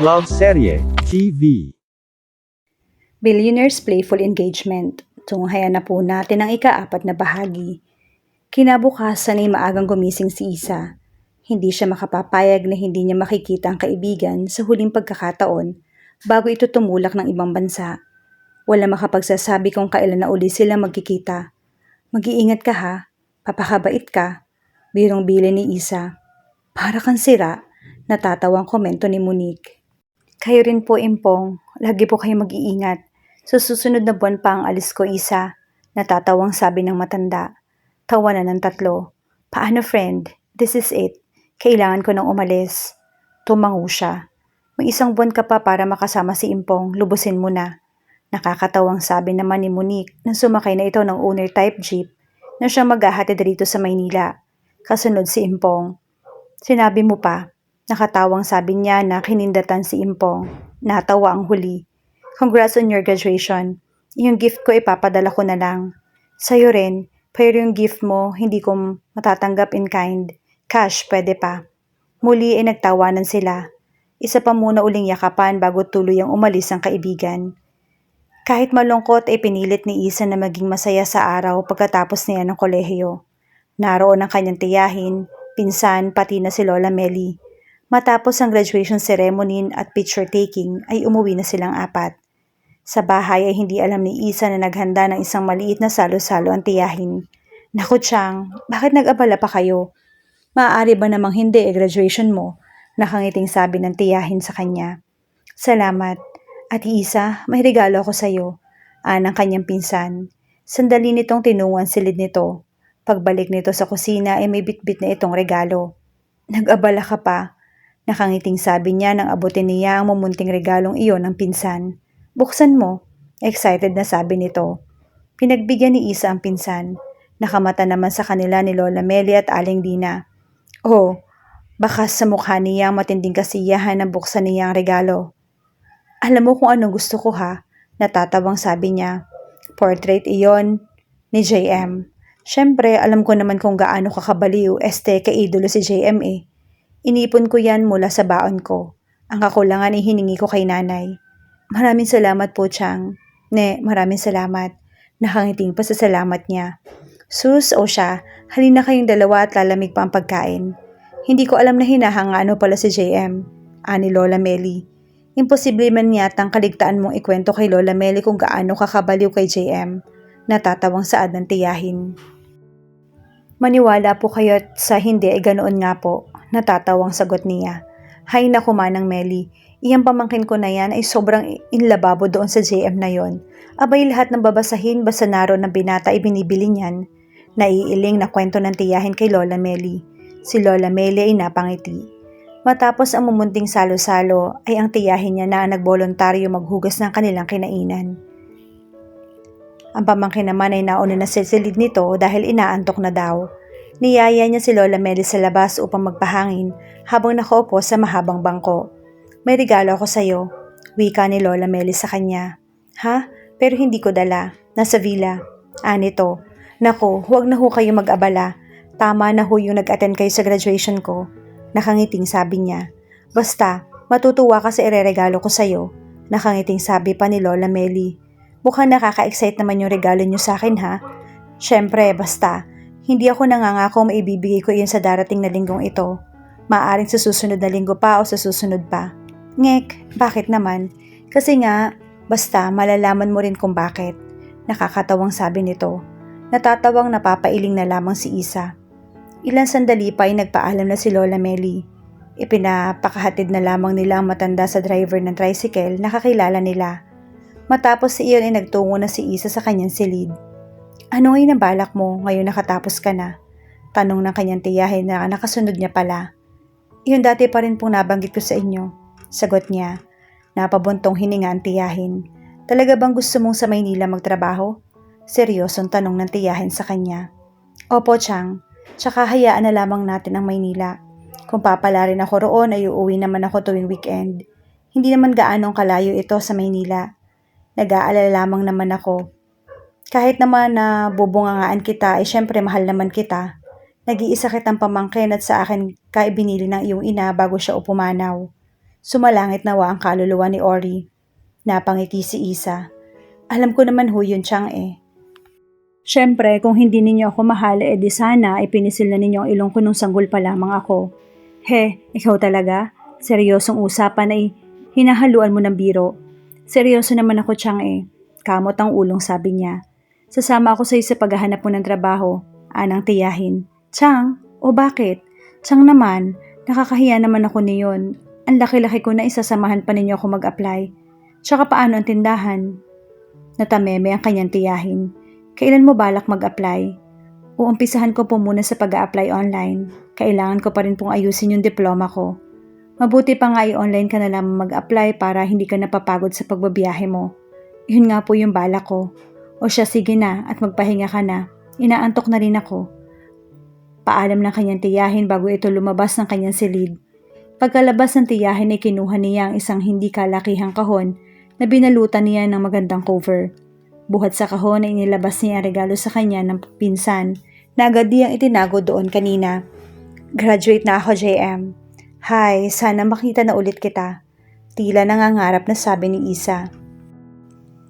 Love Serye TV. Billionaire's Playful Engagement. Tunghayan na po natin ang ika-4 na bahagi. Kinabukasan ay maagang gumising si Isa. Hindi siya makapapayag na hindi niya makikita ang kaibigan sa huling pagkakataon bago ito tumulak ng ibang bansa. Wala makapagsasabi kung kailan na uli sila magkikita. Mag-iingat ka ha, papakabait ka, birong bili ni Isa. Para kang sira, natatawang komento ni Monique. Kayo rin po, Impong. Lagi po kayo mag-iingat. Sa susunod na buwan pa ang alis ko, Isa. Natatawang sabi ng matanda. Tawanan ng tatlo. Paano, friend? This is it. Kailangan ko nang umalis. Tumango siya. May 1 buwan ka pa para makasama si Impong. Lubusin mo na. Nakakatawang sabi naman ni Monique nang sumakay na ito ng owner-type jeep na siyang maghahatid rito sa Maynila. Kasunod si Impong. Sinabi mo pa. Nakatawang sabi niya na kinindatan si Impong. Natawa ang huli. Congrats on your graduation. Yung gift ko ipapadala ko na lang. Sa'yo rin, pero yung gift mo hindi ko matatanggap in kind. Cash, pwede pa. Muli ay nagtawanan sila. Isa pa muna uling yakapan bago tuluyang umalis ang kaibigan. Kahit malungkot ay pinilit ni Isa na maging masaya sa araw pagkatapos niya ng kolehiyo. Naroon ang kanyang tiyahin, pinsan, pati na si Lola Meli. Matapos ang graduation ceremony at picture taking ay umuwi na silang 4. Sa bahay ay hindi alam ni Isa na naghanda ng isang maliit na salo-salo ang tiyahin. Naku Chang, bakit nag-abala pa kayo? Maaari ba namang hindi graduation mo? Nakangiting sabi ng tiyahin sa kanya. Salamat. At Isa, may regalo ako sa iyo. Anang kanyang pinsan. Sandali nitong tinunguan silid nito. Pagbalik nito sa kusina ay may bitbit na itong regalo. Nag-abala ka pa. Nakangiting sabi niya nang abutin niya ang mumunting regalong iyon ng pinsan. Buksan mo. Excited na sabi nito. Pinagbigyan ni Isa ang pinsan. Nakamata naman sa kanila ni Lola Meli at Aling Dina. Oh, baka sa mukha niya matinding kasiyahan na buksan niya ang regalo. Alam mo kung anong gusto ko ha? Natatawang sabi niya. Portrait iyon ni JM. Siyempre, alam ko naman kung gaano kakabaliw kaidolo si JM eh. Inipon ko yan mula sa baon ko. Ang kakulangan ay hiningi ko kay nanay. Maraming salamat po, Chang. Ne, maraming salamat. Nakangiting pa sa salamat niya. Sus, o siya, halina kayong dalawa at lalamig pa ang pagkain. Hindi ko alam na hinahangaan mo pala si JM. Ani Lola Meli. Imposible man yatang kaligtaan mong ikwento kay Lola Meli kung gaano kakabaliw kay JM. Natatawang saad ng tiyahin. Maniwala po kayo at sa hindi ay ganoon nga po. Natatawang sagot niya. Hay naku Manang Meli, iyang pamangkin ko na yan ay sobrang inlababo doon sa JM na yon. Abay lahat ng babasahin basta naroon ng binata ay binibili niyan. Naiiling na kwento ng tiyahin kay Lola Meli. Si Lola Meli ay napangiti. Matapos ang mumunting salo-salo ay ang tiyahin niya na nagboluntaryo maghugas ng kanilang kinainan. Ang pamangkin naman ay nauna na silid nito dahil inaantok na daw. Niyaya niya si Lola Meli sa labas upang magpahangin habang nakaupo sa mahabang bangko. May regalo ako sa'yo, wika ni Lola Meli sa kanya. Ha? Pero hindi ko dala. Nasa villa. Nito. Naku, huwag na ho kayo mag-abala. Tama na ho yung nag-attend kayo sa graduation ko. Nakangiting sabi niya. Basta, matutuwa ka sa ireregalo ko sa'yo. Nakangiting sabi pa ni Lola Meli. Mukhang nakaka-excite naman yung regalo niyo sa akin ha. Siyempre, basta. Hindi ako nangangako maibibigay ko iyon sa darating na linggong ito. Maaaring sa susunod na linggo pa o sa susunod pa. Ngek, bakit naman? Kasi nga, basta malalaman mo rin kung bakit. Nakakatawang sabi nito. Natatawang napapailing na lamang si Isa. Ilang sandali pa ay nagpaalam na si Lola Meli. Ipinapakahatid na lamang nila ang matanda sa driver ng tricycle na kakilala nila. Matapos iyon ay nagtungo na si Isa sa kanyang silid. Ano ngayon ang balak mo ngayon nakatapos ka na? Tanong ng kanyang tiyahin na nakasunod niya pala. Iyon dati pa rin pong nabanggit ko sa inyo. Sagot niya. Napabuntong hininga ang tiyahin. Talaga bang gusto mong sa Maynila magtrabaho? Seryosong tanong ng tiyahin sa kanya. Opo, Chang. Tsaka hayaan na lamang natin ang Maynila. Kung papala rin ako roon ay uuwi naman ako tuwing weekend. Hindi naman gaanong kalayo ito sa Maynila. Nag-aalala lamang naman ako. Kahit naman na bubungangaan kita ay syempre mahal naman kita. Nag-iisa kitang pamangkin at sa akin ka ibinili ng iyong ina bago siya upumanaw. Sumalangit nawa ang kaluluwa ni Ori. Napangiti si Isa. Alam ko naman ho yun, Chang eh. Siyempre, kung hindi ninyo ako mahal, di sana ipinisil na ninyo ang ilong ko nung sanggol pa lamang ako. He, ikaw talaga? Seryosong usapan ay hinahaluan mo ng biro. Seryoso naman ako, Chang eh. Kamot ang ulong, sabi niya. Sasama ako sa iyo sa paghahanap mo ng trabaho. Anang tiyahin. Chang, o bakit? Chang naman, nakakahiya naman ako niyon. Ang laki-laki ko na isasamahan pa ninyo ako mag-apply. Tsaka paano ang tindahan? Natameme ang kanyang tiyahin. Kailan mo balak mag-apply? Uumpisahan ko po muna sa pag-a-apply online. Kailangan ko pa rin pong ayusin yung diploma ko. Mabuti pa nga i-online ka na lang mag-apply para hindi ka napapagod sa pagbabiyahe mo. Yun nga po yung balak ko. O siya, sige na at magpahinga ka na. Inaantok na rin ako. Paalam ng kanyang tiyahin bago ito lumabas ng kanyang silid. Pagkalabas ng tiyahin ay kinuha niya ang isang hindi kalakihang kahon na binalutan niya ng magandang cover. Buhat sa kahon ay inilabas niya ang regalo sa kanya ng pinsan na agad niyang itinago doon kanina. Graduate na ako, JM. Hi, sana makita na ulit kita. Tila nangangarap na sabi ni Isa.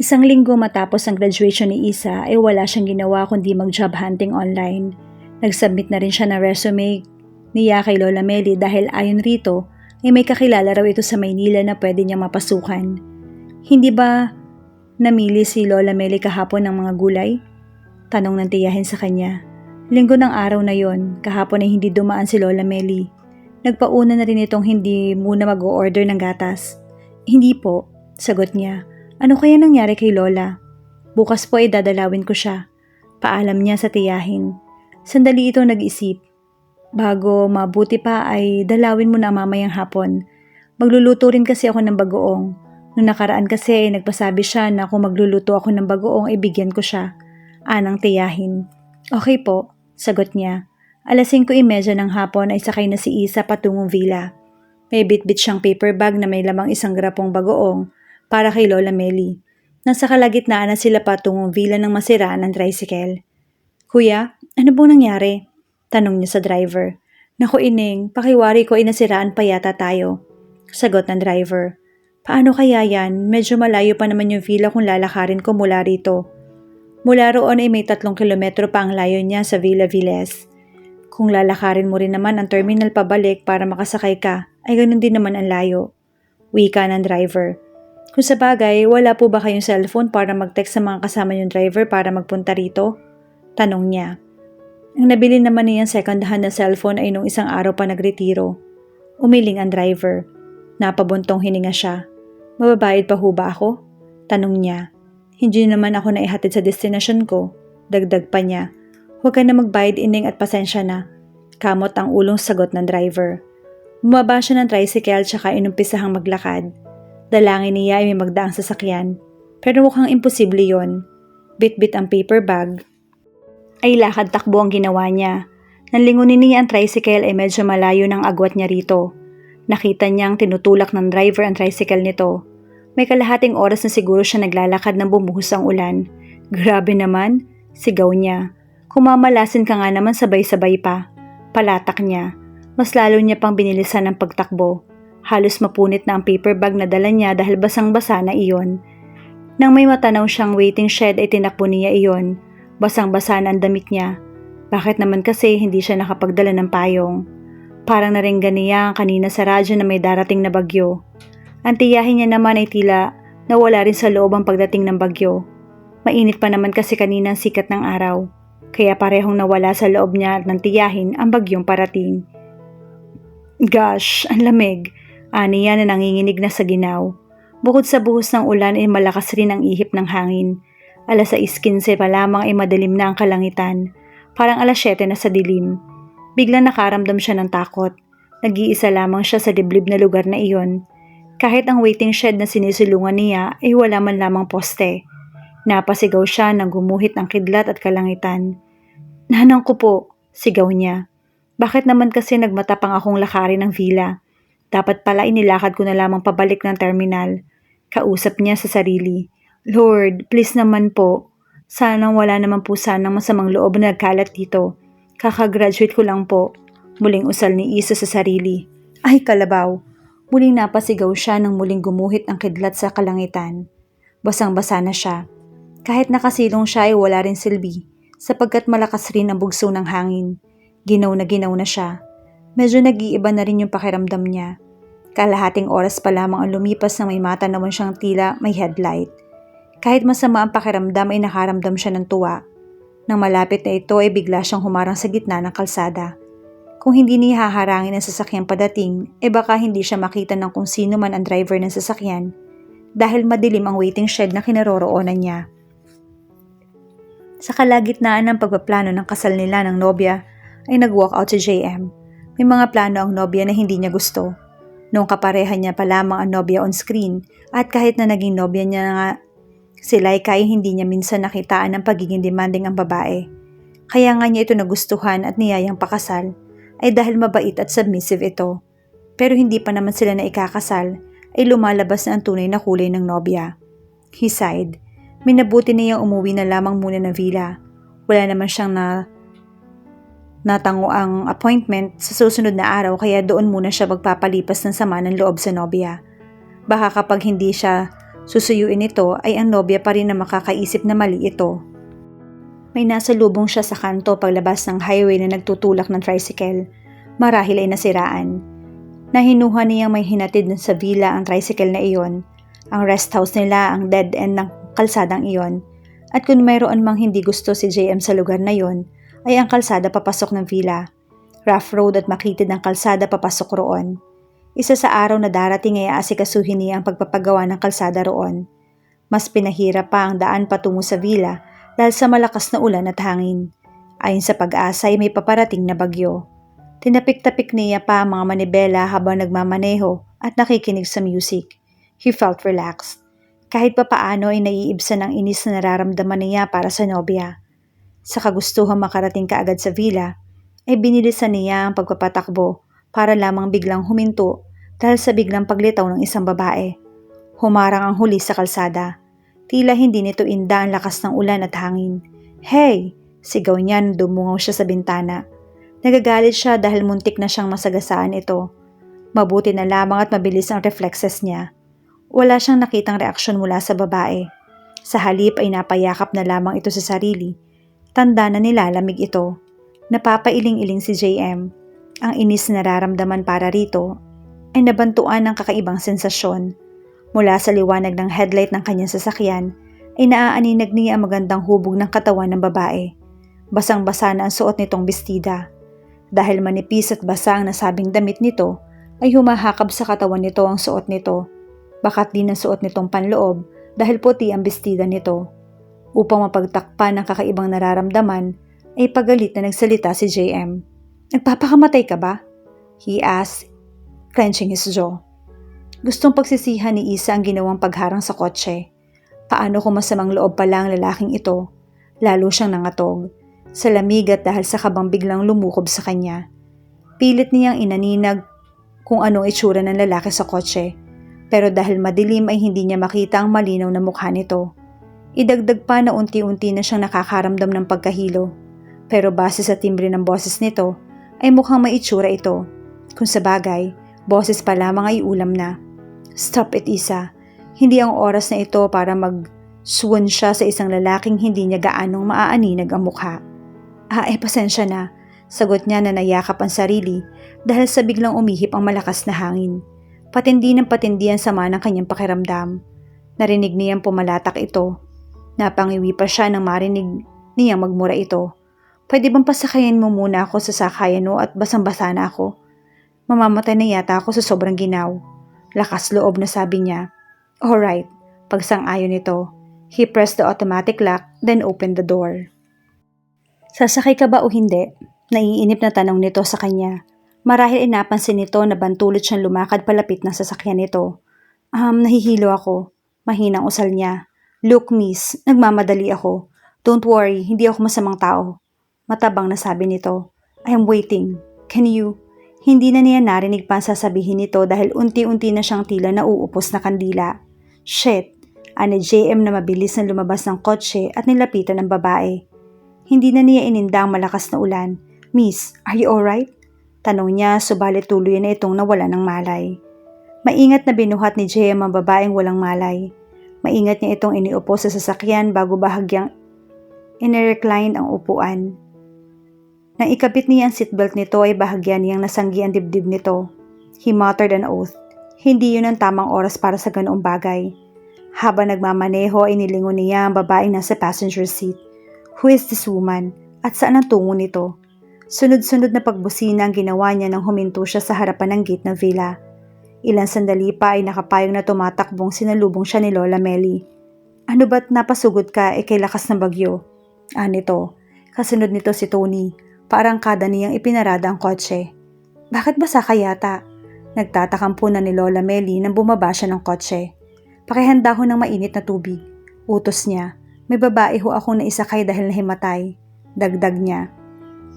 Isang linggo matapos ang graduation ni Isa ay wala siyang ginawa kundi mag-job hunting online. Nag-submit na rin siya ng resume niya kay Lola Meli dahil ayon rito ay may kakilala raw ito sa Maynila na pwede niyang mapasukan. Hindi ba namili si Lola Meli kahapon ng mga gulay? Tanong ng tiyahin sa kanya. Linggo ng araw na yon, kahapon ay hindi dumaan si Lola Meli. Nagpauna na rin itong hindi muna mag-o-order ng gatas. Hindi po, sagot niya. Ano kaya nangyari kay Lola? Bukas po ay dadalawin ko siya. Paalam niya sa tiyahin. Sandali ito nag-isip. Bago mabuti pa ay dalawin mo na mamayang hapon. Magluluto rin kasi ako ng bagoong. Noong nakaraan kasi ay nagpasabi siya na kung magluluto ako ng bagoong ay bigyan ko siya. Anang tiyahin. Okay po, sagot niya. 5:30 ng hapon ay sakay na si Isa patungong villa. May bitbit siyang paper bag na may lamang isang grapong bagoong para kay Lola Meli. Nasa kalagitnaan na sila patungong villa ng masiraan ng tricycle. Kuya, ano bang nangyari? Tanong niya sa driver. Naku ining, pakiwari ko ay nasiraan pa yata tayo. Sagot ng driver. Paano kaya yan? Medyo malayo pa naman yung villa kung lalakarin ko mula rito. Mula roon ay may 3 kilometro pa ang layo niya sa Villa Villes. Kung lalakarin mo rin naman ang terminal pabalik para makasakay ka, ay ganun din naman ang layo. Wika ng driver. Kung sa bagay, wala po ba kayong cellphone para mag-text sa mga kasama yung driver para magpunta rito? Tanong niya. Ang nabili naman niyang second-hand na cellphone ay nung isang araw pa nagretiro. Umiling ang driver. Napabuntong hininga siya. Mababayad pa ho ba ako? Tanong niya. Hindi naman ako naihatid sa destinasyon ko. Dagdag pa niya. Huwag ka na magbayad ining at pasensya na. Kamot ang ulong sagot ng driver. Bumaba siya ng tricycle tsaka inumpisahang maglakad. Dalangin niya ay may magdaang sasakyan. Pero mukhang imposible yon. Bit-bit ang paper bag. Ay lakad takbo ang ginawa niya. Nang lingunin niya ang tricycle ay medyo malayo ng agwat niya rito. Nakita niyang tinutulak ng driver ang tricycle nito. May kalahating oras na siguro siya naglalakad nang bumuhos ang ulan. Grabe naman, sigaw niya. Kumamalasin ka nga naman sabay-sabay pa. Palatak niya. Mas lalo niya pang binilisan ang pagtakbo. Halos mapunit na ang paper bag na dala niya dahil basang-basa na iyon. Nang may matanaw siyang waiting shed ay tinakbo niya iyon. Basang-basa na ang damit niya. Bakit naman kasi hindi siya nakapagdala ng payong? Parang naringgan niya kanina sa radyo na may darating na bagyo. Ang tiyahin niya naman ay tila nawala rin sa loob ang pagdating ng bagyo. Mainit pa naman kasi kanina ang sikat ng araw. Kaya parehong nawala sa loob niya ng tiyahin ang bagyong parating. Gosh, ang lamig. Ani yan na nanginginig na sa ginaw. Bukod sa buhos ng ulan ay malakas rin ang ihip ng hangin. 6:15 pa lamang ay madilim na ang kalangitan. Parang 7 na sa dilim. Biglang nakaramdam siya ng takot. Nag-iisa lamang siya sa diblib na lugar na iyon. Kahit ang waiting shed na sinisilungan niya ay wala man lamang poste. Napasigaw siya nang gumuhit ang kidlat at kalangitan. Nanang ko po, sigaw niya. Bakit naman kasi nagmatapang akong lakarin ng villa? Dapat pala inilakad ko na lamang pabalik ng terminal. Kausap niya sa sarili. Lord, please naman po. Sanang wala naman po sanang masamang loob na nagkalat dito. Kakagraduate ko lang po. Muling usal ni Isa sa sarili. Ay kalabaw. Muling napasigaw siya nang muling gumuhit ang kidlat sa kalangitan. Basang-basa na siya. Kahit nakasilong siya ay wala rin silbi sapagkat malakas rin ang bugso ng hangin. Ginaw na siya. Medyo nag-iiba na rin yung pakiramdam niya. Kalahating oras pa lamang ang lumipas nang may mata naman siyang tila may headlight. Kahit masama ang pakiramdam ay nakaramdam siya ng tuwa. Nang malapit na ito ay bigla siyang humarang sa gitna ng kalsada. Kung hindi niya haharangin ang sasakyang padating, baka hindi siya makita ng kung sino man ang driver ng sasakyan dahil madilim ang waiting shed na kinaroroonan niya. Sa kalagitnaan ng pagpaplano ng kasal nila ng nobya ay nag-walk out si JM. May mga plano ang nobya na hindi niya gusto. Noong kapareha niya pa lamang ang nobya on screen at kahit na naging nobya niya na nga si Laika ay hindi niya minsan nakitaan ng pagiging demanding ang babae. Kaya nga niya ito nagustuhan at niyayang pakasal ay dahil mabait at submissive ito. Pero hindi pa naman sila na ikakasal ay lumalabas na ang tunay na kulay ng nobya. He sighed. Minabuti niyang umuwi na lamang muna ng villa. Wala naman siyang natango ang appointment sa susunod na araw kaya doon muna siya magpapalipas ng sama ng loob sa nobya. Baka kapag hindi siya susuyuin ito ay ang nobya pa rin na makakaisip na mali ito. May nasa lubong siya sa kanto paglabas ng highway na nagtutulak ng tricycle. Marahil ay nasiraan. Nahinuha niyang may hinatid sa villa ang tricycle na iyon. Ang rest house nila ang dead end ng kalsadang iyon. At kung mayroon mang hindi gusto si JM sa lugar na iyon, ay ang kalsada papasok ng villa. Rough road at makitid ng kalsada papasok roon. Isa sa araw na darating ay aasikasuhin niya ang pagpapagawa ng kalsada roon. Mas pinahirap pa ang daan patungo sa villa dahil sa malakas na ulan at hangin. Ayon sa pag-asa ay may paparating na bagyo. Tinapik-tapik niya pa ang mga manibela habang nagmamaneho at nakikinig sa music. He felt relaxed. Kahit papaano ay naiibsan ang inis na nararamdaman niya para sa nobya. Sa kagustuhan makarating kaagad sa villa, ay binilisan niya ang pagpapatakbo para lamang biglang huminto dahil sa biglang paglitaw ng isang babae. Humarang ang huli sa kalsada. Tila hindi nito inda ang lakas ng ulan at hangin. "Hey!" Sigaw niya nang dumungaw siya sa bintana. Nagagalit siya dahil muntik na siyang masagasaan ito. Mabuti na lamang at mabilis ang reflexes niya. Wala siyang nakitang reaksyon mula sa babae. Sa halip ay napayakap na lamang ito sa sarili. Tanda na nilalamig ito. Napapailing-iling si JM. Ang inis na nararamdaman para rito ay nabantuan ng kakaibang sensasyon. Mula sa liwanag ng headlight ng kanyang sasakyan ay naaaninag niya ang magandang hubog ng katawan ng babae. Basang-basa na ang suot nitong bestida. Dahil manipis at basa ang nasabing damit nito, ay humahakab sa katawan nito ang suot nito. Bakat din ang suot nitong panloob dahil puti ang bestida nito. Upang mapagtakpan ang kakaibang nararamdaman, ay pagalit na nagsalita si JM. "Nagpapakamatay ka ba?" he asked, clenching his jaw. Gustong pagsisihan ni Isa ang ginawang pagharang sa kotse. Paano kung masamang loob pala ang lalaking ito? Lalo siyang nangatog. Sa lamig at dahil sa kabang biglang lumukob sa kanya. Pilit niyang inaninag kung anong itsura ng lalaki sa kotse. Pero dahil madilim ay hindi niya makita ang malinaw na mukha nito. Idagdag pa na unti-unti na siyang nakakaramdam ng pagkahilo. Pero base sa timbre ng boses nito, ay mukhang may itsura ito. Kung sa bagay, boses pa lamang ay ulam na. "Stop it, Isa. Hindi ang oras na ito para mag-swoon siya sa isang lalaking hindi niya gaanong maaaninag ang mukha." Pasensya na," sagot niya na nayakap ang sarili dahil sa biglang umihip ang malakas na hangin. Patindi ng patindi ang sama ng kanyang pakiramdam. Narinig niyang pumalatak ito. Napangiwi pa siya nang marinig niyang magmura ito. "Pwede bang pasakayan mo muna ako sa sakayan mo at basang-basa na ako? Mamamatay na yata ako sa sobrang ginaw." Lakas loob na sabi niya. "Alright," pagsang-ayon nito. He pressed the automatic lock then opened the door. "Sasakay ka ba o hindi?" Naiinip na tanong nito sa kanya. Marahil ay napansin nito na bantulot siyang lumakad palapit ng sasakyan nito. Nahihilo ako." Mahinang usal niya. "Look, miss, nagmamadali ako. Don't worry, hindi ako masamang tao." Matabang na sabi nito. "I am waiting. Can you?" Hindi na niya narinig pa ang sasabihin nito dahil unti-unti na siyang tila nauupos na kandila. "Shit!" Ani JM na mabilis na lumabas ng kotse at nilapitan ng babae. Hindi na niya ininda ang malakas na ulan. "Miss, are you alright?" Tanong niya subalit tuloy na itong nawala ng malay. Maingat na binuhat ni JM ang babaeng walang malay. Maingat niya itong iniupo sa sasakyan bago bahagyang inirecline ang upuan. Nang ikabit niya ang seatbelt nito ay bahagyan niyang nasanggi ang dibdib nito. He muttered an oath. Hindi yun ang tamang oras para sa ganoong bagay. Habang nagmamaneho ay nilingon niya ang babaeng nasa passenger seat. Who is this woman? At saan ang tungo nito? Sunod-sunod na pagbusina ang ginawa niya nang huminto siya sa harapan ng gate ng villa. Ilang sandali pa ay nakapayong na tumatakbong sinalubong siya ni Lola Melly. Ano ba't napasugod ka kay lakas ng bagyo? Nito. Kasunod nito si Tony. Parang kada niyang ipinarada ang kotse. Bakit basa ka yata? Nagtatakampo na ni Lola Melly nang bumaba siya ng kotse. Pakihanda ho ng mainit na tubig. Utos niya. May babae ho akong naisakay dahil nahimatay. Dagdag niya.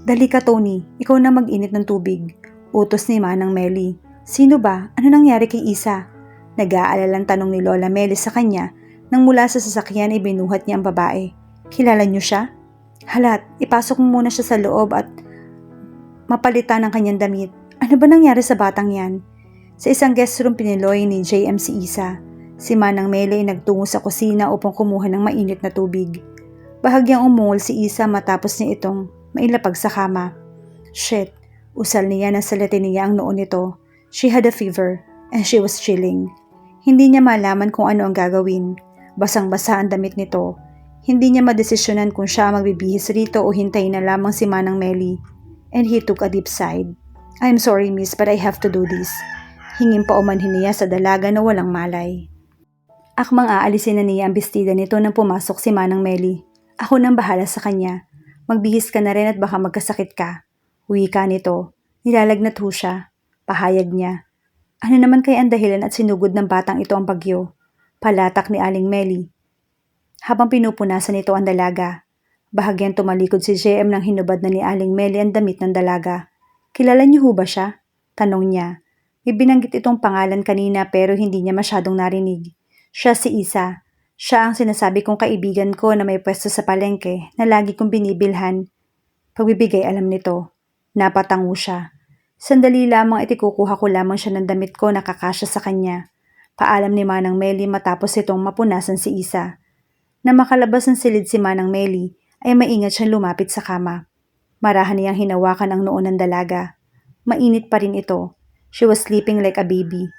Dali ka Tony, ikaw na mag-init ng tubig. Utos ni Manang Melly. Sino ba? Ano nangyari kay Isa? Nag-aalalang tanong ni Lola Melly sa kanya nang mula sa sasakyan ay binuhat niya ang babae. Kilala niyo siya? Halat, ipasok mo muna siya sa loob at mapalitan ang kanyang damit. Ano ba nangyari sa batang yan? Sa isang guest room piniloy ni JM si Isa. Si Manang Melly ay nagtungo sa kusina upang kumuha ng mainit na tubig. Bahagyang umungol si Isa matapos niya itong mailapag sa kama. Shit, usal niya na salatin niya ang noon nito. She had a fever and she was chilling. Hindi niya malaman kung ano ang gagawin. Basang-basa ang damit nito. Hindi niya madesisyonan kung siya magbibihis rito o hintayin na lamang si Manang Melly. And he took a deep sigh. I'm sorry miss but I have to do this. Hingin pa umanhin niya sa dalaga na walang malay. Akmang aalisin na niya ang bestida nito nang pumasok si Manang Melly. Ako nang bahala sa kanya. Magbihis ka na rin at baka magkasakit ka. Wika nito. Nilalagnat ho siya. Pahayag niya. Ano naman kaya ang dahilan at sinugod ng batang ito ang bagyo? Palatak ni Aling Melly. Habang pinupunasan nito ang dalaga. Bahagyang tumalikod si JM nang hinubad na ni Aling Melly ang damit ng dalaga. Kilala niyo ho ba siya? Tanong niya. May binanggit itong pangalan kanina pero hindi niya masyadong narinig. Siya si Isa. Siya ang sinasabi kong kaibigan ko na may pwesto sa palengke na lagi kong binibilhan. Pagbibigay alam nito. Napatango siya. Sandali lamang itikukuha ko lamang siya ng damit ko na kakasya sa kanya. Paalam ni Manang Melly matapos itong mapunasan si Isa. Na makalabas ng silid si Manang Melly ay maingat siyang lumapit sa kama. Marahan niyang hinawakan ang noon ng dalaga. Mainit pa rin ito. She was sleeping like a baby.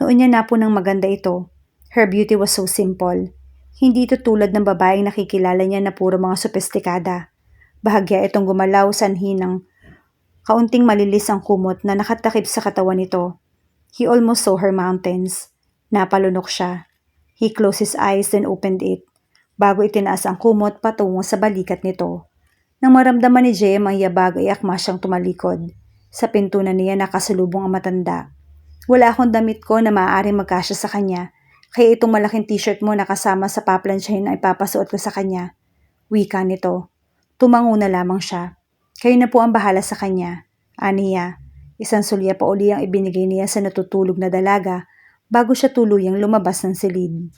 Noon niya napo ng maganda ito. Her beauty was so simple. Hindi ito tulad ng babaeng nakikilala niya na puro mga sopestikada. Bahagya itong gumalaw sanhi ng kaunting malilis ang kumot na nakatakip sa katawan nito. He almost saw her mountains. Napalunok siya. He closed his eyes then opened it. Bago itinaas ang kumot patungo sa balikat nito. Nang maramdaman ni Jem ang yabag ay akma siyang tumalikod. Sa pintunan niya nakasalubong ang matanda. Wala akong damit ko na maaaring magkasya sa kanya, kaya itong malaking t-shirt mo na kasama sa paplansyahin na ipapasuot ko sa kanya. Wika nito. Tumango na lamang siya. Kayo na po ang bahala sa kanya. Aniya. Isang sulya pa uli ang ibinigay niya sa natutulog na dalaga bago siya tuluyang lumabas ng silid.